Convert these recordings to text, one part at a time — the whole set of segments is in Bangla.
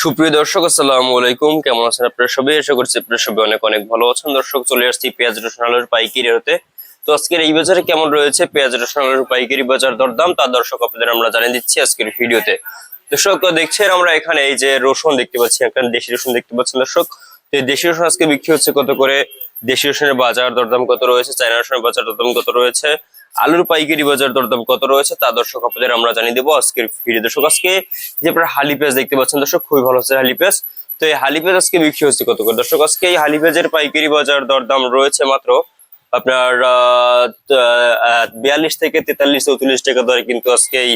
সুপ্রিয় দর্শক, আসসালামু আলাইকুম। কেমন আছেন আপনারা সবাই? আশা করছি আপনারা সবাই অনেক অনেক ভালো আছেন। দর্শক, চলে আসছি পেঁয়াজ রসুন আলুর পাইকারি হতে। তো আজকের এই বাজারে কেমন রয়েছে পেঁয়াজ রসুন আলুর পাইকারি বাজার দরদাম, তা দর্শক আপনাদের আমরা জানিয়ে দিচ্ছি আজকের ভিডিওতে। দর্শক দেখছেন আমরা এখানে এই যে রসুন দেখতে পাচ্ছি, এখানে দেশি রসুন দেখতে পাচ্ছেন দর্শক। তো এই দেশি রসুন আজকে বিক্রি হচ্ছে কত করে, দেশি রসুনের বাজার দরদাম কত রয়েছে, চায়না রসুনের বাজার দরদাম কত রয়েছে, আলুর পাইকারি বাজার দরদাম কত রয়েছে, তা দর্শক আপনাদের আমরা জানিয়ে দেবো আজকের ভিডিও। দর্শক আজকে যে আপনারা হালি পেঁয়াজ দেখতে পাচ্ছেন দর্শক, খুবই ভালো হচ্ছে হালি পেঁয়াজ। তো এই হালি পেঁয়াজ আজকে বিক্রি হচ্ছে কত করে দর্শক? আজকে এই হালি পেঁয়াজের পাইকারি বাজার দরদাম রয়েছে মাত্র আপনার 42 থেকে 43 34 টাকা দরে কিন্তু আজকে এই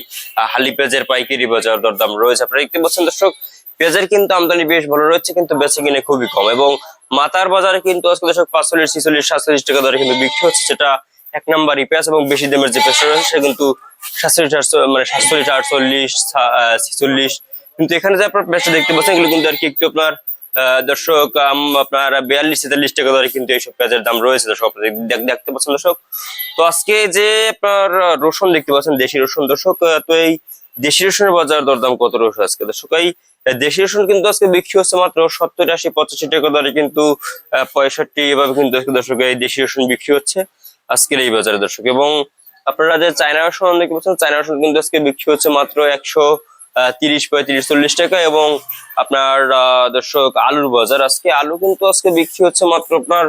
হালি পেঁয়াজের পাইকারি বাজার দরদাম রয়েছে। আপনারা দেখতে পাচ্ছেন দর্শক, পেঁয়াজের কিন্তু আমদানি বেশ ভালো রয়েছে, কিন্তু বেচে কিনে খুবই কম। এবং মাথার বাজারে কিন্তু আজকে দর্শক 45 46 47 টাকা দরে কিন্তু বিক্রি হচ্ছে, যেটা এক নাম্বারই পেঁয়াজ। এবং বেশি দামের যে পেঁয়াজটা রয়েছে সে কিন্তু 47 মানে 47 48 46। কিন্তু এখানে যে আপনার পেঁয়াজটা দেখতে পাচ্ছেন এগুলো কিন্তু আর কি একটু আপনার দর্শক আপনার 42 43 টাকা দরে কিন্তু এইসব পেঁয়াজের দাম রয়েছে দর্শক, দেখতে পাচ্ছেন দর্শক। তো আজকে যে আপনার রসুন দেখতে পাচ্ছেন, দেশি রসুন দর্শক, তো এই দেশি রসুনের বাজার দরদাম কত রয়েছে আজকে দর্শক? এই দেশি রসুন কিন্তু আজকে বিক্রি হচ্ছে মাত্র 70 80 85 টাকা দরে, কিন্তু 65 এভাবে কিন্তু দর্শক এই দেশি রসুন বিক্রি হচ্ছে আজকের এই বাজারে দর্শক। এবং আপনারা যে চায়না রসুন দেখতে পাচ্ছেন, চায়না রসুন কিন্তু আজকে বিক্রি হচ্ছে মাত্র 130 35 40 টাকা। এবং আপনার দর্শক আলুর বাজার, আজকে আলু কিন্তু আজকে বিক্রি হচ্ছে মাত্র আপনার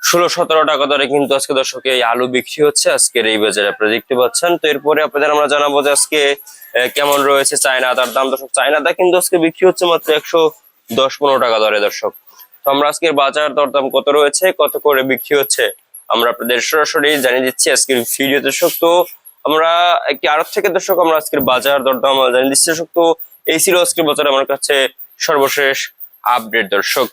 16 17 টাকা দরে কিন্তু আজকে দর্শক এই আলু বিক্রি হচ্ছে আজকের এই বাজারে, আপনারা দেখতে পাচ্ছেন। তো এরপরে আপনাদের আমরা জানাবো যে আজকে কেমন রয়েছে চায়না আদার দাম দর্শক। চায়না আদা কিন্তু আজকে বিক্রি হচ্ছে মাত্র 110 15 টাকা দরে দর্শক। তো আমরা আজকের বাজার দরদাম কত রয়েছে, কত করে বিক্রি হচ্ছে, আমরা আপনাদের সরাসরি জানিয়ে দিচ্ছি আজকের ভিডিও দর্শক। তো আমরা একটি আড়ত থেকে দর্শক আমরা আজকের বাজার দরদাম জানিয়ে দিচ্ছি দর্শক। তো এই ছিল আজকের বাজার আমার কাছে সর্বশেষ আপডেট দর্শক।